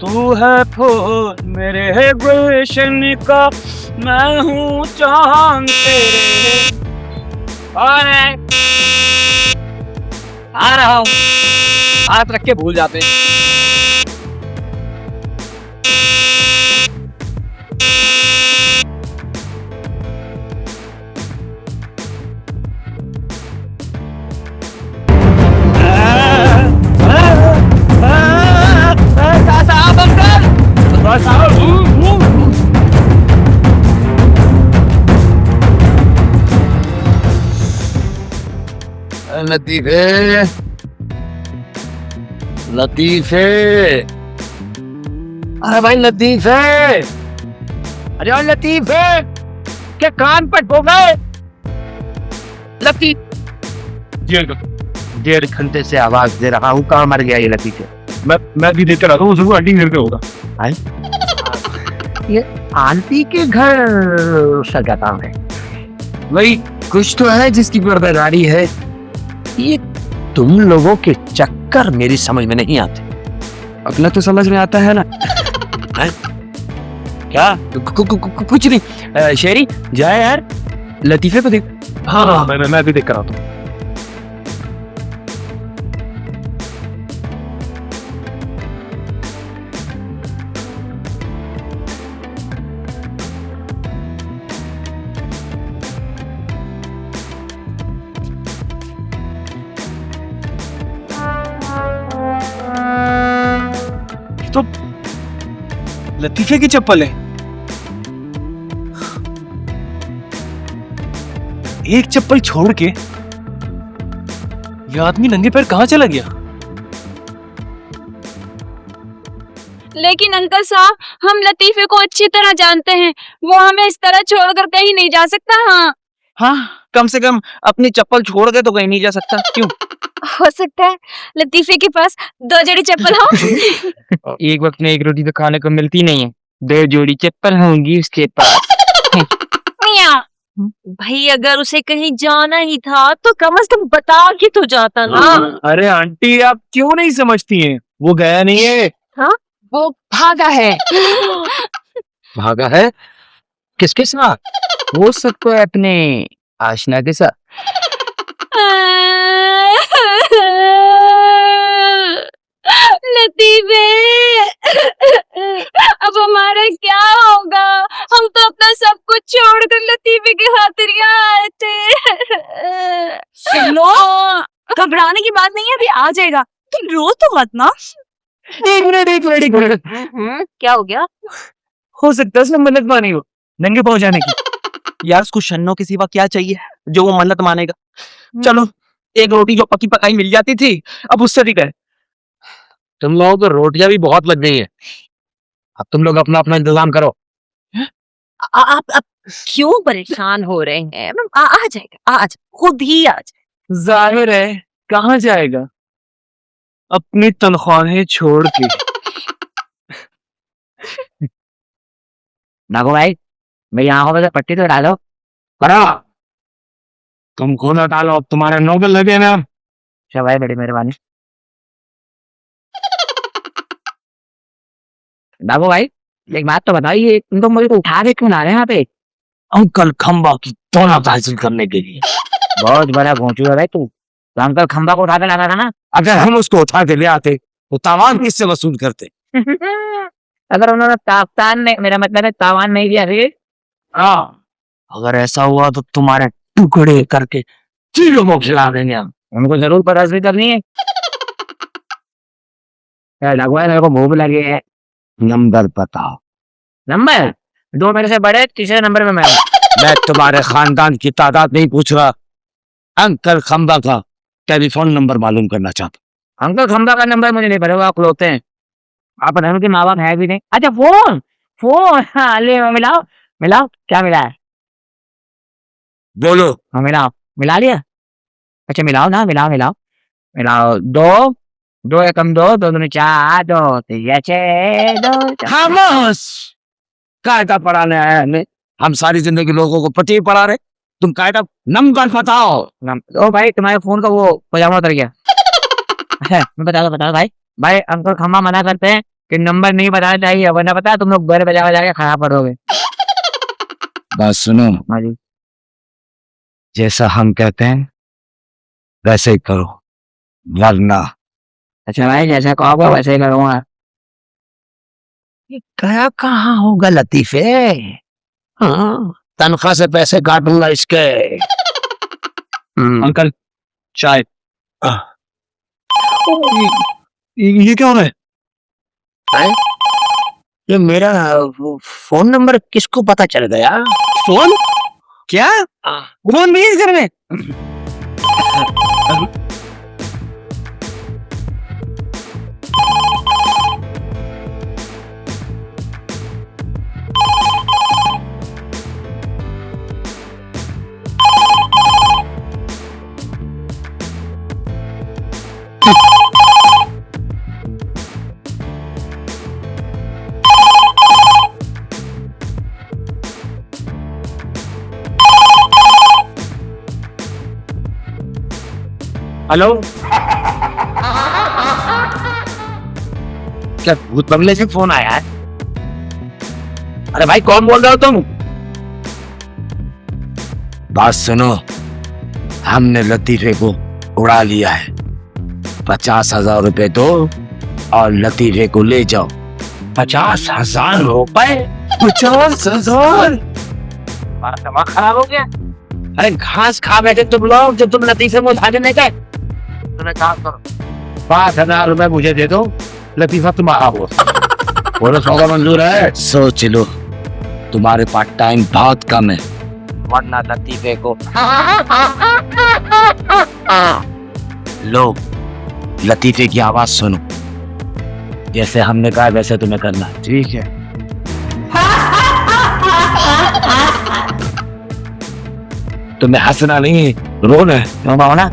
तू है फूल मेरे गुलशन का, मैं हूँ चांद तेरे। और आ रहा हूँ, हाथ रख के भूल जाते हैं। लतीफे, लतीफे, अरे भाई लतीफे, अरे और लतीफे, क्या कान पट हो गए? लतीफ, 1.5 घंटे से आवाज दे रहा हूँ, कहाँ मर गया ये लतीफे? मैं भी देते रहा हूँ, जरूर आंटी घर पे होगा। ये आंटी के घर सगा काम है भाई, कुछ तो है जिसकी पर्दादारी है। ये तुम लोगों के चक्कर मेरी समझ में नहीं आते। अपना तो समझ में आता है ना। है? क्या? कुछ नहीं। शेरी जाए यार, लतीफे को देख। हाँ, मैं भी देख कर आता हूँ। तो लतीफे की चप्पल है। एक चप्पल छोड़ के ये आदमी नंगे पैर कहाँ चला गया? लेकिन अंकल साहब, हम लतीफे को अच्छी तरह जानते हैं, वो हमें इस तरह छोड़कर कहीं नहीं जा सकता। हाँ, कम से कम अपनी चप्पल छोड़ के तो कहीं नहीं जा सकता। क्यों? हो सकता है लतीफे के पास 2 जोड़ी चप्पल हो। एक वक्त में एक रोटी तो खाने को मिलती नहीं है, 2 जोड़ी चप्पल होंगी उसके पास। भाई अगर उसे कहीं जाना ही था तो कम से कम बता के तो जाता ना। अरे आंटी, आप क्यों नहीं समझती हैं? वो गया नहीं है। हाँ, वो भागा है। भागा है? किसके साथ? हो सकता है अपने आशना के साथ। लतीफे, अब हमारा क्या होगा? हम तो अपना सब कुछ छोड़कर लतीफे की खातिर यहाँ आए थे। सुनो, घबराने की बात नहीं है, अभी आ जाएगा। तुम रो तो मत ना। एक मिनट। क्या हो गया? हो सकता है उसने मन्नत मानी हो नंगे पाँव जाने की। यार, उसको शन्नों के सिवा क्या चाहिए जो वो मन्नत मानेगा? चलो, एक रोटी जो पकी पकाई मिल जाती थी, अब उससे भी गए। तुम लोगों को रोटियां भी बहुत लग गई है। अब तुम लोग अपना अपना इंतजाम करो। आप क्यों परेशान हो रहे हैं? आ जाएगा, आज खुद ही आज। जाहिर है, कहाँ जाएगा अपनी तनख्वाहें छोड़ के। नागो भाई, मेरी आंखों में से पट्टी तो डालो। करो, तुम खुद डालो, तुम्हारे नोबल लगे ना। भाई, बड़ी मेहरबानी। नागो भाई, एक बात तो बताइए, तुम तो मुझे उठा के क्यों ला रहे हैं यहाँ पे? अंकल खंबा की दौलत हासिल करने के लिए। बहुत बड़ा घोंचू है भाई तू। तो अंकल खंबा को उठा के लाता था ना। अगर हम उसको उठा के ले आते तो तावान किससे वसूल करते? अगर उन्होंने तावान में, मेरा मतलब है तावान नहीं दिया फिर? हाँ, अगर ऐसा हुआ तो तुम्हारे टुकड़े करके चीलों को खिला देंगे हम। उनको जरूर परवाज़ करनी है। लगवाए, मेरे को भूख लगी है। नंबर बताओ। नंबर 2 मेरे से बड़े, तीसरे नंबर में मैं तुम्हारे खानदान की तादाद नहीं पूछ रहा, अंकल खंबा का टेलीफोन नंबर मालूम करना चाहता। अंकल खंबा का नंबर मुझे नहीं पता, आप होते हैं। आप उनके माँ बाप है भी नहीं। अच्छा, फोन हाँ, ले मिलाओ। क्या मिला है? बोलो। हाँ, मिला लिया। अच्छा, मिलाओ ना, मिलाओ। 2 एकम 2, 2 दूनी 4, 2 3 6, 2 खामोश। कायदा पढ़ाने आया है? हम सारी जिंदगी लोगों को पति पढ़ा रहे, तुम कायदा नंबर बताओ। ओ भाई, तुम्हारे फोन का वो पजामा उतर गया। मैं बता दो भाई। अंकल खम्मा मना करते हैं, कि नंबर नहीं बताना चाहिए, वरना पता है तुम लोग घर बजा बजा के खराब करोगे। बात सुनो, हाँ जी। जैसा हम कहते हैं वैसे ही करो, वरना अच्छा भाई, जैसा कहोगे वैसे ही करूँगा। गया कहाँ होगा लतीफे? हाँ, तनख्वाह से पैसे काटूंगा इसके। अंकल चाय। ये क्या हो रहा है? ये मेरा फोन नंबर किसको पता चल गया? फोन? क्या फोन नहीं है इस घर में? हेलो, क्या भूत बंगले से फोन आया है? अरे भाई, कौन बोल रहे हो तुम? बात सुनो, हमने लतीफे को उड़ा लिया है। 50,000 रुपए दो और लतीफे को ले जाओ। 50,000 रुपए? 50,000? दिमाग खराब हो गया? अरे घास खा बैठे तुम लोग जब तुम लतीफे में उठाने नहीं गए। तुम्हें काम करो, 5,000 रुपए मुझे दे दो, लतीफा तुम्हारा हो। बोलो, सौदा मंजूर है? सोच लो, तुम्हारे पास टाइम बहुत कम है, वरना लतीफे को लो। लतीफे की आवाज सुनो, जैसे हमने कहा वैसे तुम्हें करना, ठीक है? तुम्हें हंसना नहीं, रोना है। क्यों ना?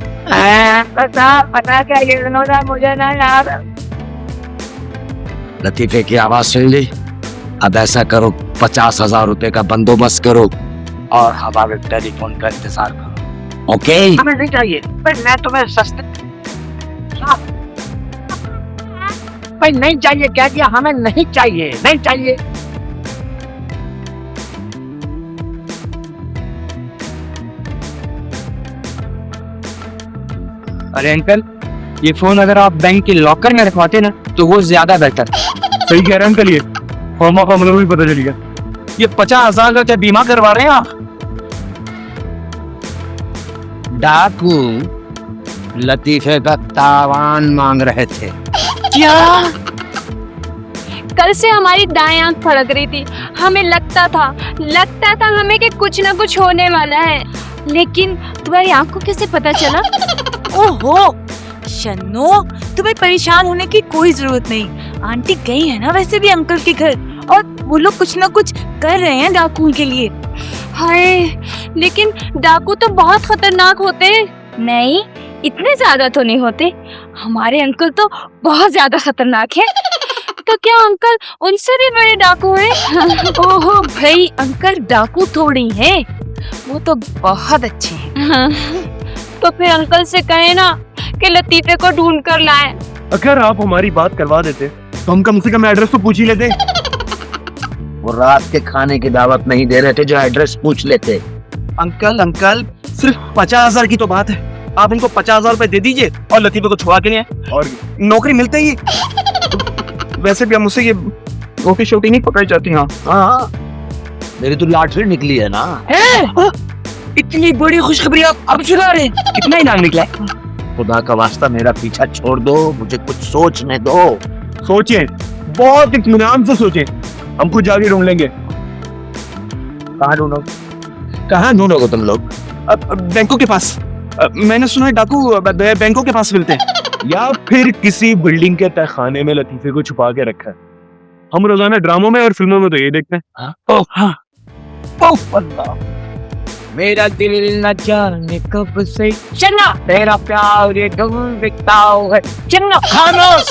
पता क्या, ये रोना मुझे ना याद। लतीफे की आवाज सुन ली। अब ऐसा करो, 50,000 रुपए का बंदोबस्त करो और हमारे टेलीफोन का इंतजार करो, ओके? हमें नहीं चाहिए भाई, मैं तुम्हें सस्ते भाई नहीं चाहिए, क्या दिया? हमें नहीं चाहिए, नहीं चाहिए। अरे अंकल, ये फोन अगर आप बैंक के लॉकर में रखवाते ना तो वो ज्यादा बेहतर। सही कह रहे हैं अंकल, ये फॉर्मा फॉर्मूला भी पता चल गया। ये 50,000 का क्या बीमा करवा रहे हैं आप? डाकू लतीफे का तावान मांग रहे थे। क्या? कल से हमारी दाएं आंख फड़क रही थी। हमें लगता था हमें कि कुछ ना कुछ होने वाला है, लेकिन तुम्हारी आंख को कैसे पता चला? ओहो शन्नो, तुम्हें परेशान होने की कोई जरूरत नहीं। आंटी गई है ना वैसे भी अंकल के घर, और वो लोग कुछ ना कुछ कर रहे हैं डाकू के लिए। हाय, लेकिन डाकू तो बहुत खतरनाक होते हैं। नहीं, इतने ज्यादा तो नहीं होते। हमारे अंकल तो बहुत ज्यादा खतरनाक है। तो क्या अंकल उनसे भी बड़े डाकू हैं? ओहो भाई, अंकल डाकू थोड़ी हैं, वो तो बहुत अच्छे हैं। तो फिर अंकल से कहे ना कि लतीफे को ढूंढ कर लाएं। अगर आप हमारी बात करवा देते तो हम कम से कम एड्रेस तो पूछ ही लेते। वो रात के खाने की दावत नहीं दे रहे थे जो एड्रेस पूछ लेते। अंकल सिर्फ 50,000 की तो बात है। आप इनको 50,000 रुपए दे दीजिए और लतीफे को छुड़ा के लिए और नौकरी मिलते ही। वैसे भी हम मुझसे ये रोटी शोटी नहीं पकड़ी जाती। हाँ, मेरी तो लॉटरी निकली है ना। इतनी बड़ी खुशखबरी आप अब सुना रहे? कितना इनाम निकला? खुदा का वास्ता मेरा पीछा छोड़ दो, मुझे कुछ सोचने दो। सोचिए, बहुत इत्मीनान से सोचिए, हम खुद जाके ढूंढ लेंगे। कहाँ ढूंढोगे? कहाँ ढूंढोगे तुम लोग? बैंकों के पास। मैंने सुना है डाकू बैंकों के पास मिलते हैं। या फिर किसी बिल्डिंग के तहखाने में लतीफे को छुपा के रखा है। हम रोजाना ड्रामों में और फिल्मों में तो ये देखते हैं। ओह हाँ, ओह अल्लाह, मेरा दिल न जाने कब से चन्ना तेरा प्यार ये तुम बिकताओ है। चन्ना खामोश!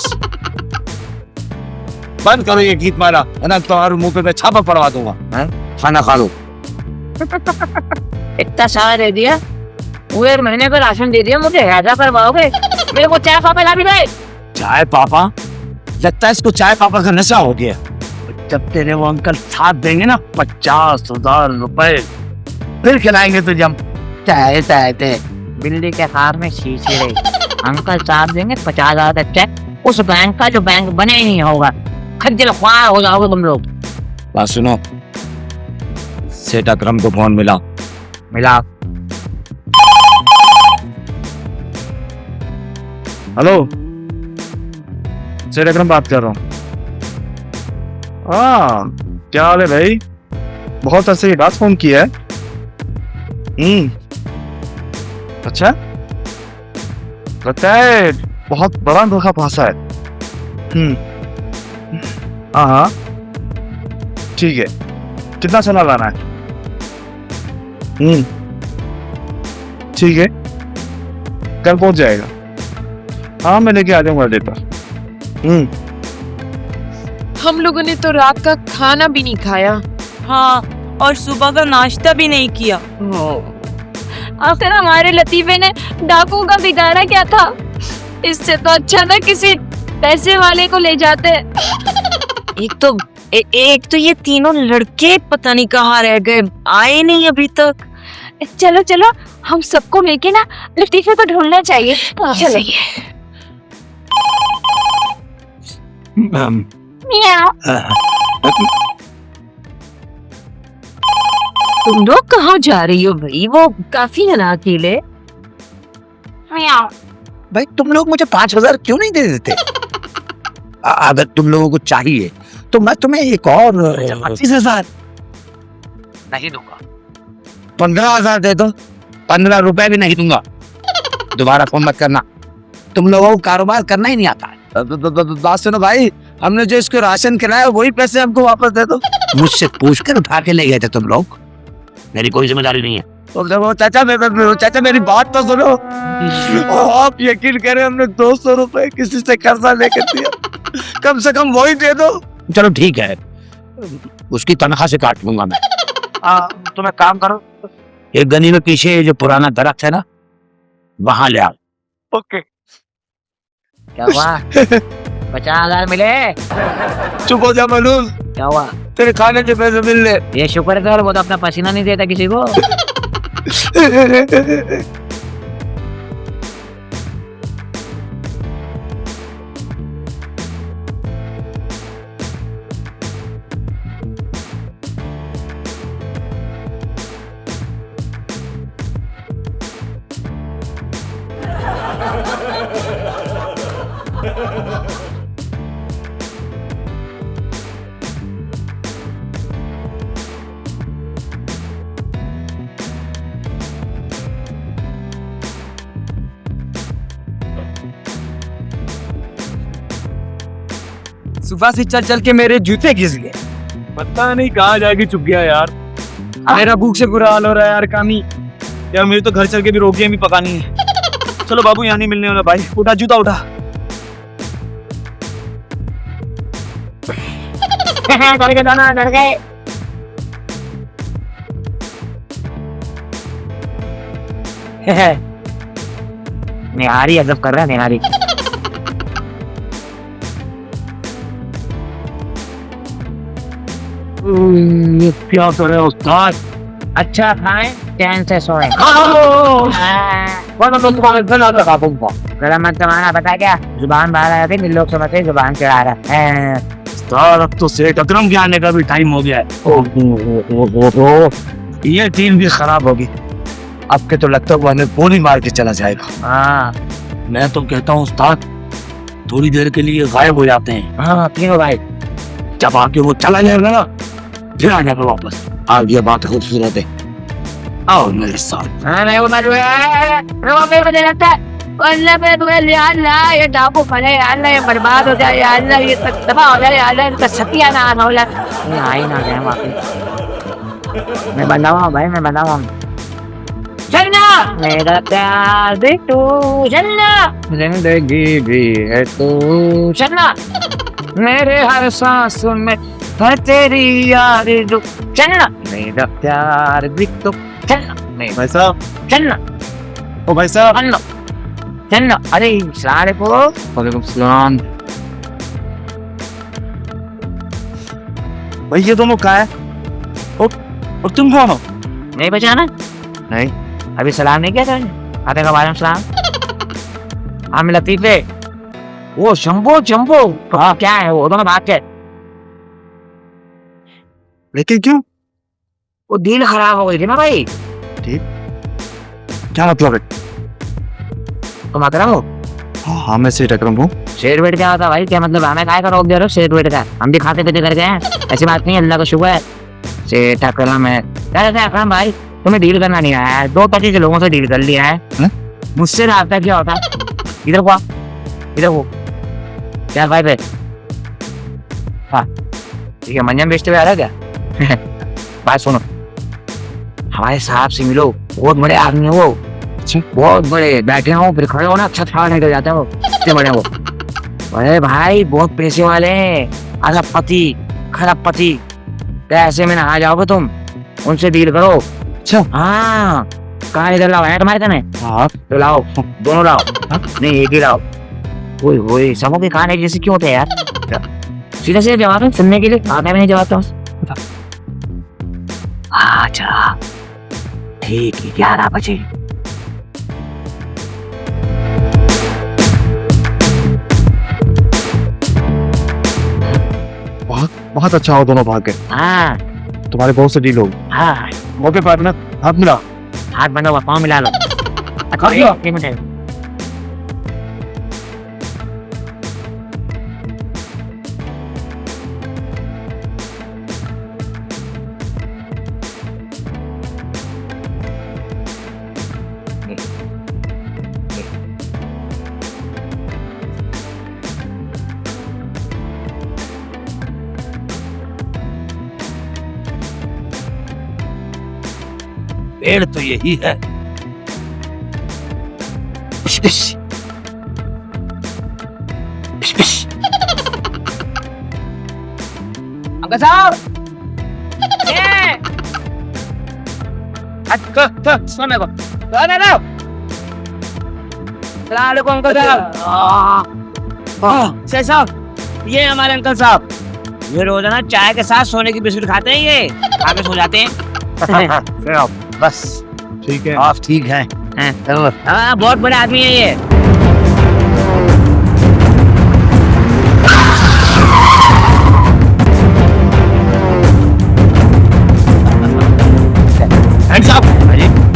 बंद करो ये गीत मारा, वरना तुम्हारे मुंह पे मैं छापा पड़वा दूंगा। खाना खा लो। इतना सारा दे दिया, पूरे महीने का राशन दे दिया, मुझे ऐसा करवाओगे? मेरे को चाय पापा ला भी गए। चाय पापा? लगता है इसको चाय पापा का नशा हो गया। जब तेरे वो अंकल साथ देंगे ना 50,000 रुपए, फिर खिलाएंगे तुझे हम चाय चाय ते। बिल्ली के हार में शीशी रही। अंकल साहब देंगे 50,000 का चेक, उस बैंक का जो बैंक बने ही नहीं होगा। खज्जल ख्वार हो जाओगे तुम लोग। बात सुनो, सेठ अकरम को फोन मिला। हेलो, सेठ अकरम बात कर रहा हूँ। हाँ, क्या हाल है भाई? बहुत अरसे के बाद फोन किया है। अच्छा, लगता है बहुत बड़ा धोखा फंसा है। हाँ, ठीक है। कितना चला लाना है? ठीक है, कल पहुंच जाएगा। हाँ, मैं लेके आ जाऊंगा अड्डे पर। हम लोगों ने तो रात का खाना भी नहीं खाया। हाँ, और सुबह का नाश्ता भी नहीं किया। आखिर हमारे लतीफे ने डाकुओं का बिगाड़ा क्या था? इससे तो अच्छा था किसी पैसे वाले को ले जाते। एक तो ये तीनों लड़के पता नहीं कहाँ रह गए, आए नहीं अभी तक। चलो चलो, हम सबको मिलके ना लतीफे को ढूंढना चाहिए। चलो। मियाँ। तुम लोग कहाँ जा रही हो भाई? वो काफी है ना अकेले। मियाँ। भाई तुम लोग मुझे 5,000 क्यों नहीं दे देते? अगर तुम लोगों को चाहिए तो मैं तुम्हें एक और 25,000 नहीं दूंगा। 15,000 दे दो। 15 रुपए भी नहीं दूंगा। दोबारा फोन मत करना। तुम लोगों को कारोबार करना ही नहीं आता। बात सुनो भाई, हमने जो इसको राशन खिलाया वही पैसे हमको वापस दे दो। मुझसे पूछ कर उठा के ले गए थे तुम लोग। मेरी कोई जिम्मेदारी नहीं है। चाचा मेरी बात तो सुनो। आप यकीन करें, हमने 200 रुपए किसी से कर्जा लेकर दिया। कम से कम वही दे दो। चलो ठीक है, उसकी तनख्वाह से काट लूंगा मैं। तुम एक काम करो, एक गली में पीछे जो पुराना दरख्त है ना, वहां ले आओ। ओके। क्या हुआ? 50,000 मिले? चुप हो जा मनूज, क्या हुआ? तेरे खाने के पैसे मिल ले। ये शुक्र कर, वो तो अपना पसीना नहीं देता किसी को। सुबह से चल चल के मेरे जूते घिस गए। पता नहीं कहाँ जाके चुप गया यार। मेरा भूख से बुरा हाल हो रहा है यार कामी। यार मेरी तो घर चल के भी रोटियां भी पकानी है। चलो बाबू, यहाँ नहीं मिलने वाला भाई। उठा, जूता उठा। डर गए। निहारी अदब कर रहा है, निहारी। ये क्या करे उस्ताद? अच्छा खाएं, चैन से सोएं। गला मत तुम्हारा पता क्या? जुबान बाहर आया थी, लोग समझते जुबान चढ़ा रहा है। उस्ताद अब तो सेठ अकरम के आने का भी टाइम हो गया है। ये टीम भी खराब होगी। अब के तो लगता है वो हमें गोली मार के चला जाएगा। हाँ मैं तो कहता हूँ उस्ताद, थोड़ी देर के लिए गायब हो जाते हैं। हाँ, तीनों भाई। जब आके वो चला जाएगा ना, फिर आ जाएगा वापस। आज ये बात खूबसूरत है। आओ मेरे साथ। हाँ, नहीं वो मर गया। मुझे लगता है अल्लाह पे तुम्हें यार ना, ये डाकू फले यार ना, ये बर्बाद हो जाए यार ना, ये तबाह हो जाए यार ना, इनका सत्यानाश हो जाए। आई ना गए वापस। मैं बंदा हूँ भाई, मैं बंदा हूँ। चलना मेरा प्यार भी तू, चलना जिंदगी भी है तू, चलना मेरे हर सांस में है तेरी यारी जो, चलना मेरा प्यार भी तू, चलना भाई साहब, चलना ओ भाई साहब। चलना चलना। अरे सलाम अलैकुम। वालेकुम सलाम। भाई ये दोनों कहाँ है? और तुम कौन हो? नहीं पहचाना? नहीं। अभी सलाम नहीं किया तुमने? आते का वालेकुम सलाम। हम लतीफ है। वो शंभू हाँ क्या है वो दोनों भाग के। लेकिन क्यों? वो दिल खराब हो गई थी ना भाई। क्या मतलब है? तुम अकरम हो? हाँ मैं सेठ अकरम हूँ। शेर वेट क्या होता भाई? क्या मतलब हमें काय का रोक दे रहे हो शेर वेट का? हम भी खाते पीते करके हैं, ऐसी बात नहीं है, अल्लाह का शुक्र है। सेठ अकरम है क्या रहता है अकरम भाई? तुम्हें डील करना नहीं आया है, 2-25 लोगों से डील कर लिया है। मुझसे रास्ता क्या होता? इधर को इधर को क्या भाई पे? हाँ ठीक है, मंजन बेचते हुए आ रहा क्या? बात सुनो, हमारे साहब से मिलो, बहुत बड़े आदमी है वो। बहुत बड़े, बैठे हो फिर खड़े हो ना, छत फाड़ निकल जाते हो, इतने बड़े वो। अरे भाई बहुत पैसे वाले हैं, अरबपति खरबपति। ऐसे में नहा जाओगे तुम, उनसे डील करो। अच्छा हाँ कहाँ इधर लाओ है तुम्हारे कने? हाँ तो लाओ, दोनों लाओ। नहीं एक ही लाओ। वही सबों के खाने जैसे क्यों होते हैं यार? सीधे से जवाब है सुनने के लिए, आता भी नहीं जवाब तो। अच्छा ठीक है 11 बजे। बहुत अच्छा हो दोनों भाग गए। हाँ तुम्हारे बहुत से डील होगी। हाँ मौके पर ना हाथ मिला। हाथ बंधा हुआ, पाँव मिला लो। अच्छा एक मिनट। पेड़ तो यही है। अंकल साहब सुन अंकल साहब, ये हमारे अंकल साहब, ये रोजाना चाय के साथ सोने की बिस्कुट खाते हैं, ये आगे सो जाते हैं। बस ठीक है आप ठीक हैं। हाँ बहुत बड़े आदमी है ये।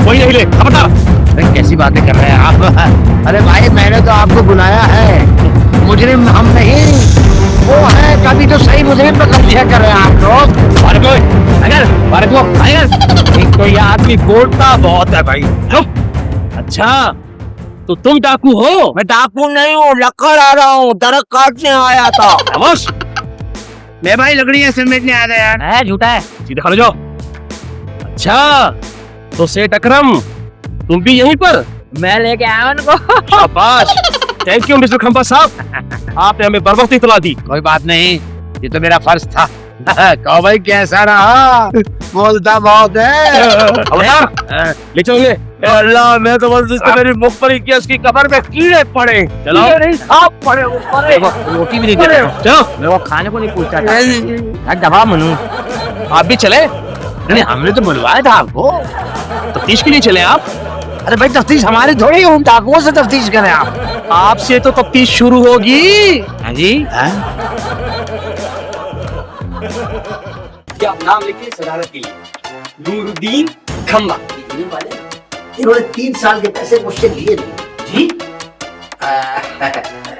वही नहीं ले, खबरदार। अरे कैसी बातें कर रहे हैं आप? अरे भाई मैंने तो आपको बुलाया है, मुजरिम हम नहीं, वो है। कभी तो सही मुजरिम पर कब्जा कर रहे हैं आप लोग। एक तो ये आदमी बोलता बहुत है भाई। चुप। अच्छा तो तुम डाकू हो? मैं डाकू नहीं हूँ, लकड़ आ रहा हूँ, दरख्त काटने आया था। खामोश। मैं भाई लकड़ियाँ समेटने आया था यार। है झूठा है। सीधे खड़े जाओ। अच्छा तो सेठ अकरम तुम भी यहीं पर? मैं लेके आया उनको। शाबाश, थैंक यू मिस्टर खंबा साहब, आपने हमें बर वक्त इतला दी। कोई बात नहीं, ये तो मेरा फर्ज था। कहो भाई कैसा रहा? बोलता बहुत है। खबरदार, ले चलोगे? अल्लाह मैं तो बस इसको मेरी मुख पर ही किया, उसकी कमर में कीड़े पड़े। चलो पड़े रोटी भी नहीं दे रहे। चलो, मैं वो खाने को नहीं पूछता था। दबा मनू। आप भी चले? नहीं हमने तो बुलवाया था आपको। तफ्तीश के लिए चले आप? अरे भाई तफ्तीश हमारी थोड़ी, हम डाकुओं से तफ्तीश करें आप। आपसे तो तफ्तीश शुरू होगी। हाँ जी क्या नाम लिखिए सदारत के लिए? नूरुद्दीन खंबा। इन्होंने 3 साल के पैसे मुझसे लिए नहीं। जी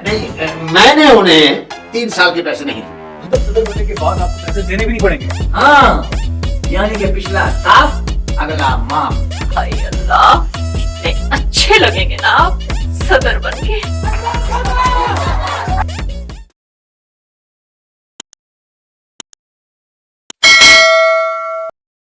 नहीं, मैंने उन्हें 3 साल के पैसे नहीं दिए। होने के बाद आपको पैसे देने भी नहीं पड़ेंगे। हाँ यानी कि पिछला साफ अगला माफ। हाय अल्लाह, कितने अच्छे लगेंगे ना आप सदर बन के।